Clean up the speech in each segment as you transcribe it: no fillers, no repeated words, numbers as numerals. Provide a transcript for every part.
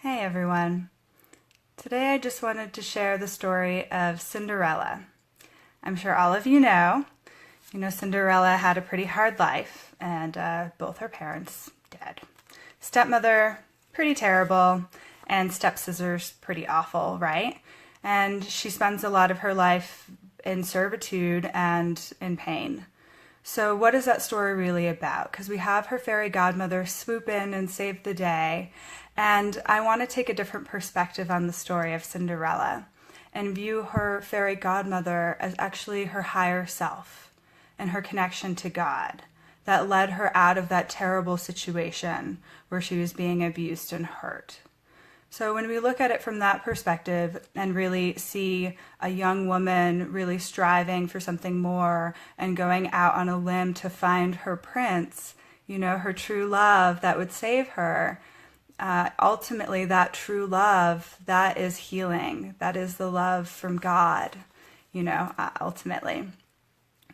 Hey everyone. Today I just wanted to share the story of Cinderella. I'm sure all of you know. Cinderella had a pretty hard life and both her parents dead. Stepmother, pretty terrible, and stepsisters, pretty awful, right? And she spends a lot of her life in servitude and in pain. So what is that story really about? Because we have her fairy godmother swoop in and save the day. And I want to take a different perspective on the story of Cinderella and view her fairy godmother as actually her higher self and her connection to God that led her out of that terrible situation where she was being abused and hurt. So when we look at it from that perspective and really see a young woman really striving for something more and going out on a limb to find her prince, her true love that would save her, ultimately that true love, that is healing. That is the love from God, ultimately.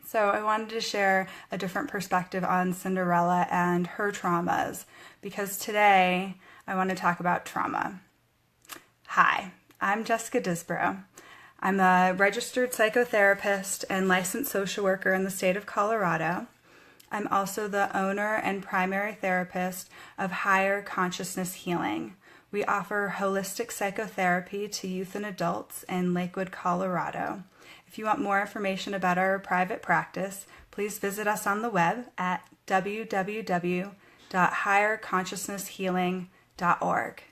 So I wanted to share a different perspective on Cinderella and her traumas, because today I want to talk about trauma. Hi, I'm Jessica Disbrow. I'm a registered psychotherapist and licensed social worker in the state of Colorado. I'm also the owner and primary therapist of Higher Consciousness Healing. We offer holistic psychotherapy to youth and adults in Lakewood, Colorado. If you want more information about our private practice, please visit us on the web at www.higherconsciousnesshealing.org.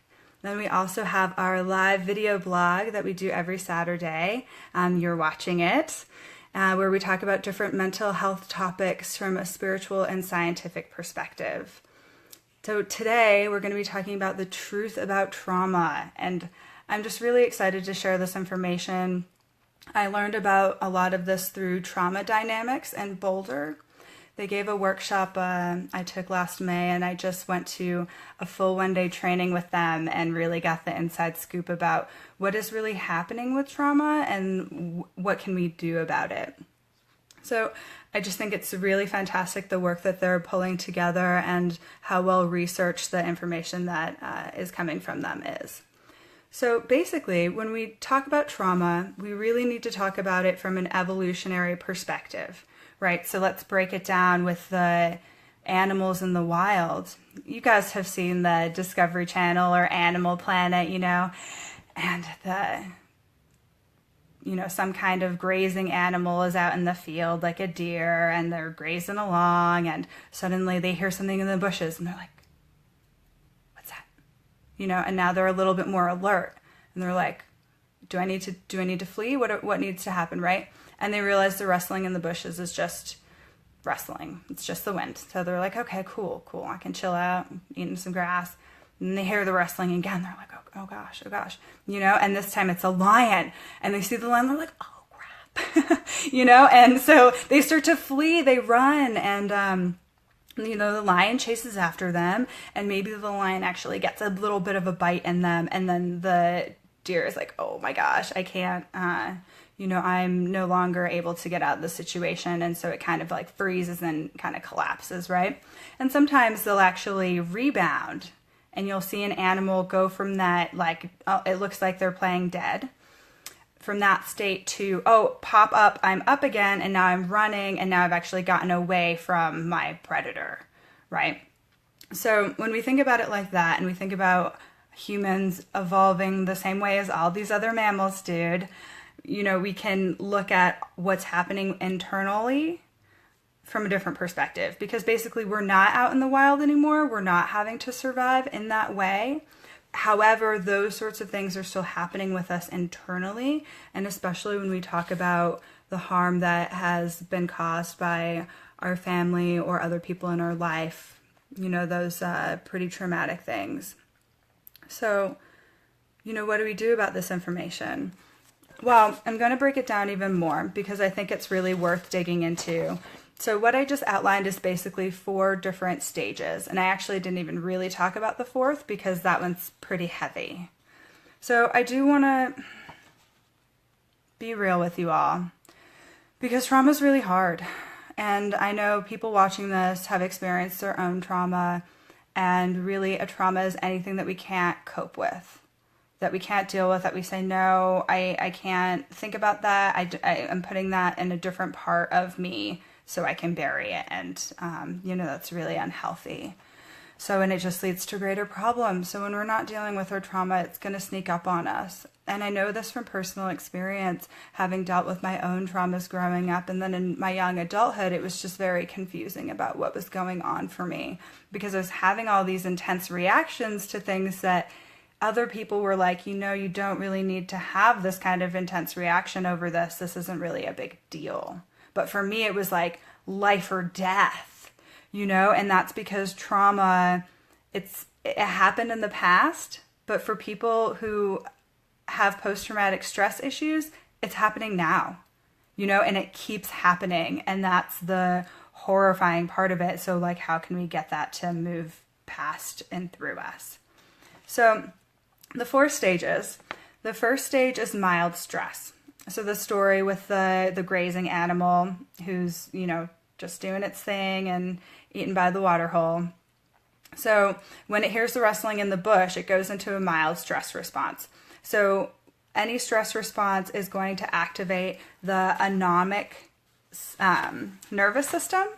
Then we also have our live video blog that we do every Saturday. You're watching it. Where we talk about different mental health topics from a spiritual and scientific perspective. So today we're going to be talking about the truth about trauma, and I'm just really excited to share this information. I learned about a lot of this through Trauma Dynamics in Boulder. They gave a workshop I took last May, and I just went to a full one-day training with them and really got the inside scoop about what is really happening with trauma and what can we do about it. So I just think it's really fantastic, the work that they're pulling together and how well researched the information that is coming from them is. So basically, when we talk about trauma, we really need to talk about it from an evolutionary perspective. Right, so let's break it down with the animals in the wild. You guys have seen the Discovery Channel or Animal Planet, and some kind of grazing animal is out in the field, like a deer, and they're grazing along, and suddenly they hear something in the bushes, and they're like, what's that? And now they're a little bit more alert, and they're like, do I need to flee? What needs to happen, right? And they realize the rustling in the bushes is just rustling. It's just the wind. So they're like, okay, cool. I can chill out, eating some grass. And they hear the rustling again. They're like, oh gosh. And this time it's a lion. And they see the lion. They're like, oh crap. And so they start to flee. They run. And, the lion chases after them. And maybe the lion actually gets a little bit of a bite in them. And then the deer is like, oh my gosh, I can't, I'm no longer able to get out of the situation. And so it kind of like freezes and kind of collapses, right? And sometimes they'll actually rebound, and you'll see an animal go from that, like, oh, it looks like they're playing dead, from that state to, oh, pop up, I'm up again, and now I'm running, and now I've actually gotten away from my predator, right? So when we think about it like that, and we think about humans evolving the same way as all these other mammals did, we can look at what's happening internally from a different perspective, because basically we're not out in the wild anymore. We're not having to survive in that way. However, those sorts of things are still happening with us internally, and especially when we talk about the harm that has been caused by our family or other people in our life, those pretty traumatic things. So, what do we do about this information? Well, I'm going to break it down even more because I think it's really worth digging into. So what I just outlined is basically 4 different stages, and I actually didn't even really talk about the 4th because that one's pretty heavy. So I do want to be real with you all, because trauma is really hard, and I know people watching this have experienced their own trauma, And really, a trauma is anything that we can't cope with, that we can't deal with, that we say, no, I can't think about that. I am putting that in a different part of me so I can bury it. And, that's really unhealthy. So, and it just leads to greater problems. So when we're not dealing with our trauma, it's going to sneak up on us. And I know this from personal experience, having dealt with my own traumas growing up. And then in my young adulthood, it was just very confusing about what was going on for me, because I was having all these intense reactions to things that other people were like, you don't really need to have this kind of intense reaction over this. This isn't really a big deal. But for me, it was like life or death. And that's because trauma, it happened in the past, but for people who have post-traumatic stress issues, it's happening now, and it keeps happening. And that's the horrifying part of it. So like, how can we get that to move past and through us? So the 4 stages, the first stage is mild stress. So the story with the grazing animal who's, just doing its thing and eaten by the water hole. So when it hears the rustling in the bush, it goes into a mild stress response. So any stress response is going to activate the autonomic nervous system.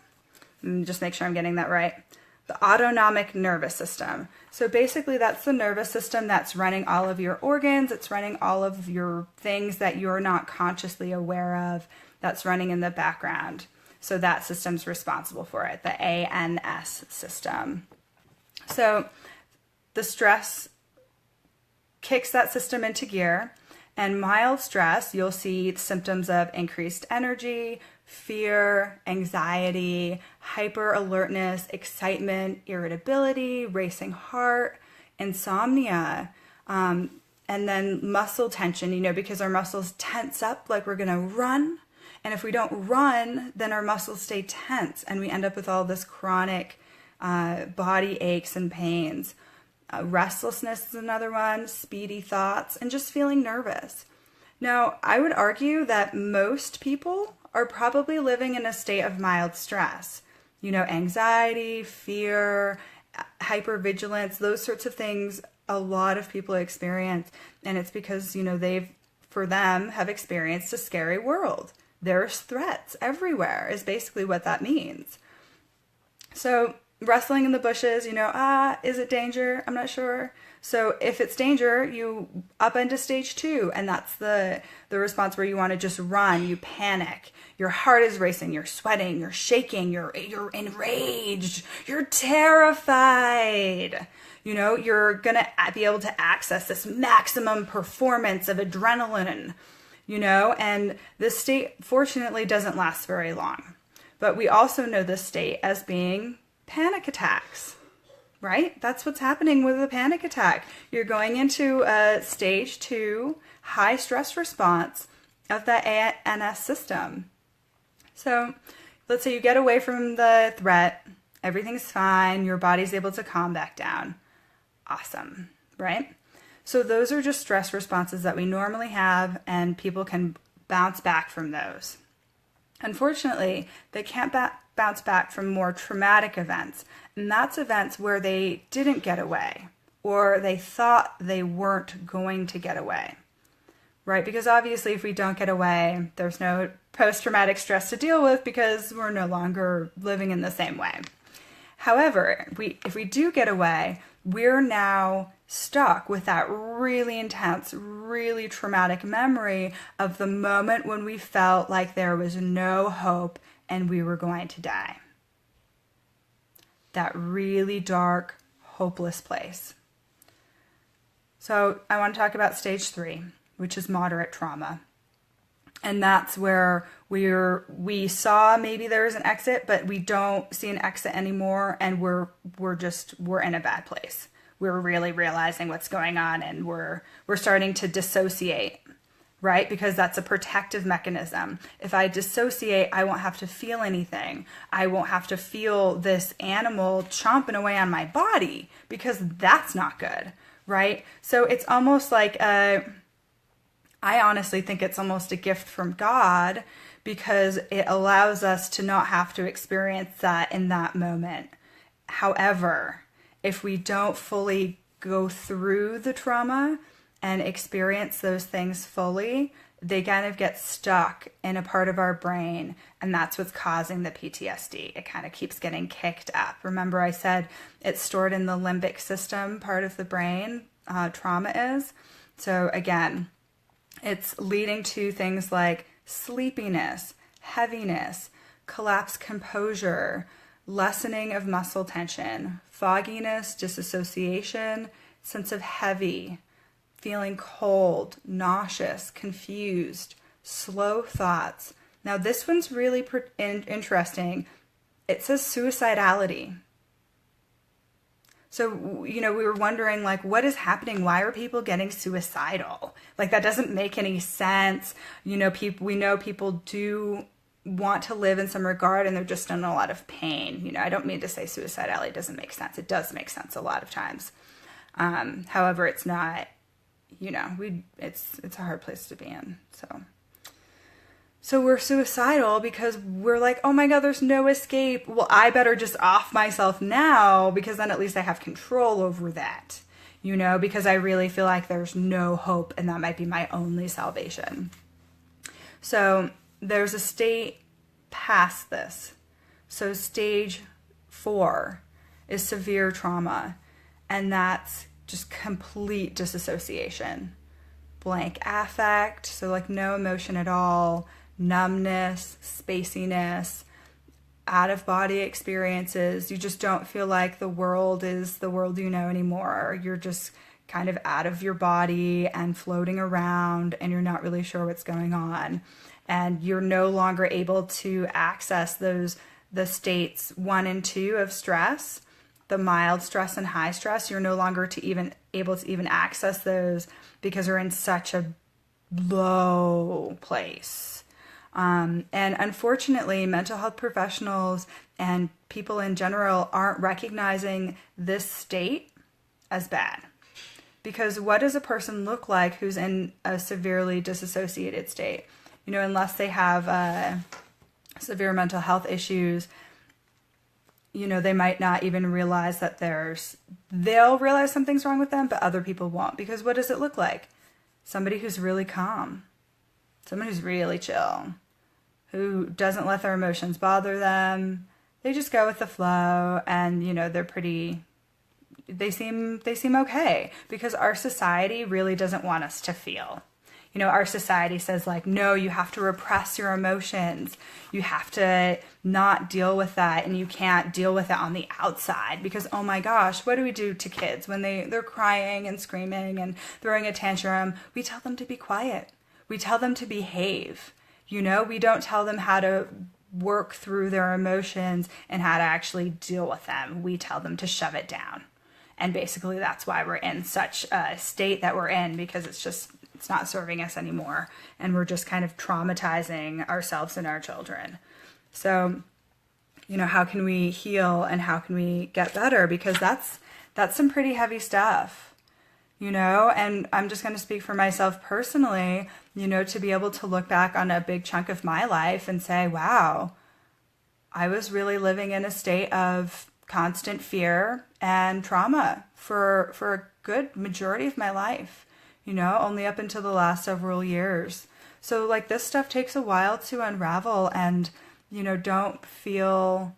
Just make sure I'm getting that right. The autonomic nervous system. So basically that's the nervous system that's running all of your organs. It's running all of your things that you're not consciously aware of, that's running in the background. So that system's responsible for it, the ANS system. So the stress kicks that system into gear, and mild stress, you'll see symptoms of increased energy, fear, anxiety, hyper alertness, excitement, irritability, racing heart, insomnia, and then muscle tension, because our muscles tense up like we're gonna run. And if we don't run, then our muscles stay tense and we end up with all this chronic body aches and pains. Restlessness is another one, speedy thoughts, and just feeling nervous. Now, I would argue that most people are probably living in a state of mild stress. Anxiety, fear, hypervigilance, those sorts of things a lot of people experience. And it's because, for them, have experienced a scary world. There's threats everywhere is basically what that means. So rustling in the bushes, is it danger? I'm not sure. So if it's danger, you up into stage 2, and that's the response where you want to just run, you panic, your heart is racing, you're sweating, you're shaking, you're enraged, you're terrified. You're going to be able to access this maximum performance of adrenaline. And this state fortunately doesn't last very long. But we also know this state as being panic attacks, right? That's what's happening with a panic attack. You're going into a stage 2 high stress response of the ANS system. So let's say you get away from the threat, everything's fine, your body's able to calm back down. Awesome, right? So those are just stress responses that we normally have, and people can bounce back from those. Unfortunately, they can't bounce back from more traumatic events, and that's events where they didn't get away, or they thought they weren't going to get away, right? Because obviously if we don't get away, there's no post-traumatic stress to deal with because we're no longer living in the same way. However, if we do get away, we're now stuck with that really intense, really traumatic memory of the moment when we felt like there was no hope and we were going to die. That really dark, hopeless place. So I want to talk about stage 3, which is moderate trauma. And that's where we saw maybe there was an exit, but we don't see an exit anymore, and we're in a bad place. We're really realizing what's going on, and we're starting to dissociate, right? Because that's a protective mechanism. If I dissociate, I won't have to feel anything. I won't have to feel this animal chomping away on my body, because that's not good, right? So it's almost like I honestly think it's almost a gift from God, because it allows us to not have to experience that in that moment. However, if we don't fully go through the trauma and experience those things fully, they kind of get stuck in a part of our brain, and that's what's causing the PTSD. It kind of keeps getting kicked up. Remember I said it's stored in the limbic system part of the brain, trauma is. So again, it's leading to things like sleepiness, heaviness, collapsed composure, lessening of muscle tension, fogginess, disassociation, sense of heavy, feeling cold, nauseous, confused, slow thoughts. Now this one's really interesting. It says suicidality. So, you know, we were wondering, like, what is happening? Why are people getting suicidal? Like, that doesn't make any sense. You know, we know people do want to live in some regard, and they're just in a lot of pain. You know, I don't mean to say suicidality doesn't make sense. It does make sense a lot of times. However, it's not, you know, it's a hard place to be in. So we're suicidal because we're like, oh my God, there's no escape. Well, I better just off myself now, because then at least I have control over that, you know, because I really feel like there's no hope, and that might be my only salvation. So there's a state past this. So stage 4 is severe trauma, and that's just complete disassociation. Blank affect, so like no emotion at all, numbness, spaciness, out-of-body experiences. You just don't feel like the world is the world you know anymore. You're just kind of out of your body and floating around, and you're not really sure what's going on. And you're no longer able to access the states 1 and 2 of stress, the mild stress and high stress. You're no longer able to even access those because you're in such a low place. And unfortunately, mental health professionals and people in general aren't recognizing this state as bad. Because what does a person look like who's in a severely disassociated state? You know, unless they have severe mental health issues, you know, they might not even realize that they'll realize something's wrong with them, but other people won't. Because what does it look like? Somebody who's really calm, someone who's really chill, who doesn't let their emotions bother them. They just go with the flow, and, you know, they seem okay, because our society really doesn't want us to feel. You know, our society says, like, no, you have to repress your emotions. You have to not deal with that, and you can't deal with it on the outside, because, oh my gosh, what do we do to kids when they're crying and screaming and throwing a tantrum? We tell them to be quiet. We tell them to behave. You know, we don't tell them how to work through their emotions and how to actually deal with them. We tell them to shove it down. And basically that's why we're in such a state that we're in, because it's not serving us anymore. And we're just kind of traumatizing ourselves and our children. So, you know, how can we heal and how can we get better? Because that's some pretty heavy stuff. You know, and I'm just going to speak for myself personally, you know, to be able to look back on a big chunk of my life and say, wow, I was really living in a state of constant fear and trauma for a good majority of my life, you know, only up until the last several years. So like this stuff takes a while to unravel, and, you know, don't feel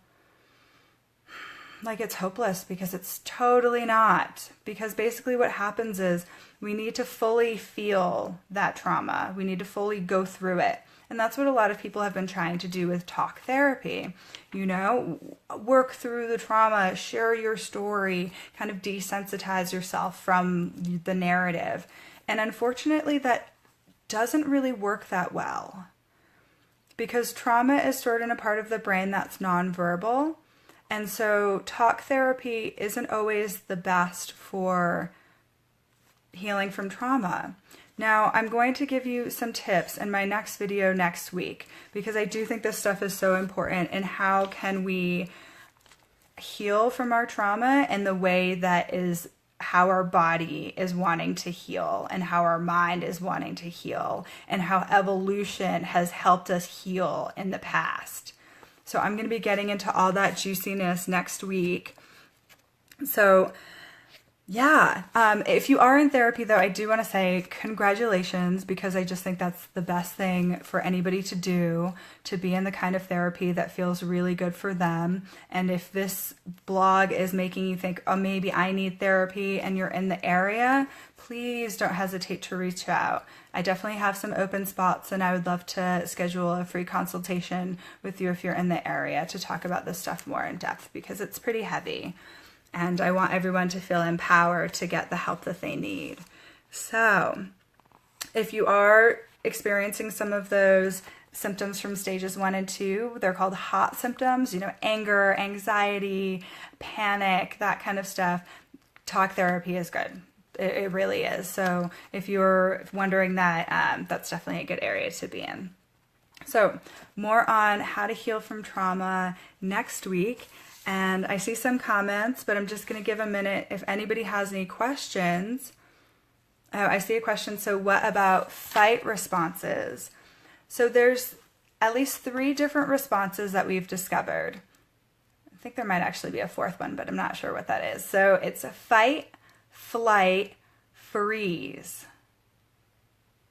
like it's hopeless, because it's totally not. Because basically what happens is we need to fully feel that trauma. We need to fully go through it. And that's what a lot of people have been trying to do with talk therapy. You know, work through the trauma, share your story, kind of desensitize yourself from the narrative. And unfortunately, that doesn't really work that well, because trauma is stored in a part of the brain that's nonverbal. And so talk therapy isn't always the best for healing from trauma. Now, I'm going to give you some tips in my next video next week, because I do think this stuff is so important. And how can we heal from our trauma in the way that is how our body is wanting to heal, and how our mind is wanting to heal, and how evolution has helped us heal in the past. So I'm going to be getting into all that juiciness next week. So yeah, if you are in therapy though, I do want to say congratulations, because I just think that's the best thing for anybody to do, to be in the kind of therapy that feels really good for them. And if this blog is making you think, oh, maybe I need therapy, and you're in the area, please don't hesitate to reach out. I definitely have some open spots, and I would love to schedule a free consultation with you if you're in the area to talk about this stuff more in depth, because it's pretty heavy. And I want everyone to feel empowered to get the help that they need. So if you are experiencing some of those symptoms from stages 1 and 2, they're called hot symptoms, anger, anxiety, panic, that kind of stuff. Talk therapy is good. It really is. So if you're wondering that, that's definitely a good area to be in. So more on how to heal from trauma next week. And I see some comments, but I'm just going to give a minute if anybody has any questions. Oh, I see a question. So what about fight responses? So there's at least 3 different responses that we've discovered. I think there might actually be a 4th one, but I'm not sure what that is. So it's a fight, flight, freeze,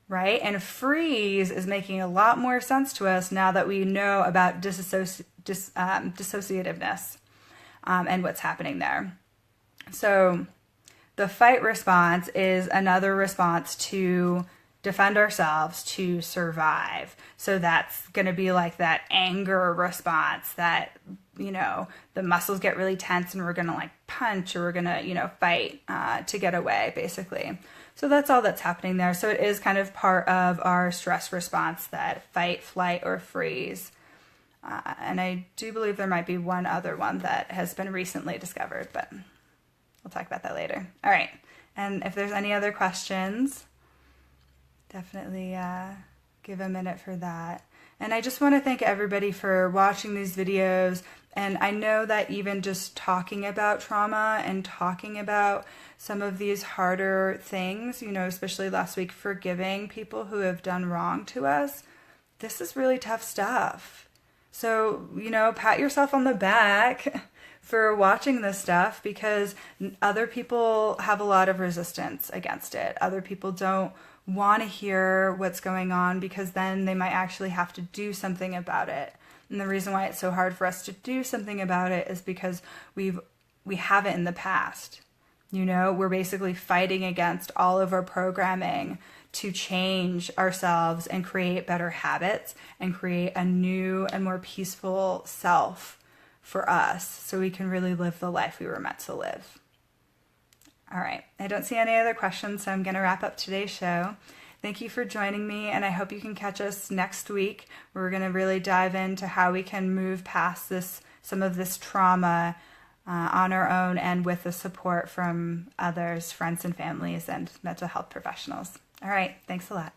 right? And freeze is making a lot more sense to us now that we know about dissociativeness. And what's happening there. So the fight response is another response to defend ourselves, to survive. So that's going to be like that anger response that, the muscles get really tense and we're going to like punch, or we're going to, fight to get away, basically. So that's all that's happening there. So it is kind of part of our stress response, that fight, flight, or freeze. And I do believe there might be one other one that has been recently discovered, but we'll talk about that later. All right. And if there's any other questions, definitely give a minute for that. And I just want to thank everybody for watching these videos. And I know that even just talking about trauma and talking about some of these harder things, especially last week, forgiving people who have done wrong to us, this is really tough stuff. So, pat yourself on the back for watching this stuff, because other people have a lot of resistance against it. Other people don't want to hear what's going on, because then they might actually have to do something about it. And the reason why it's so hard for us to do something about it is because we have it in the past. We're basically fighting against all of our programming to change ourselves and create better habits and create a new and more peaceful self for us, so we can really live the life we were meant to live. All right, I don't see any other questions, so I'm going to wrap up today's show. Thank you for joining me, and I hope you can catch us next week. We're going to really dive into how we can move past some of this trauma on our own, and with the support from others, friends and families, and mental health professionals. All right, thanks a lot.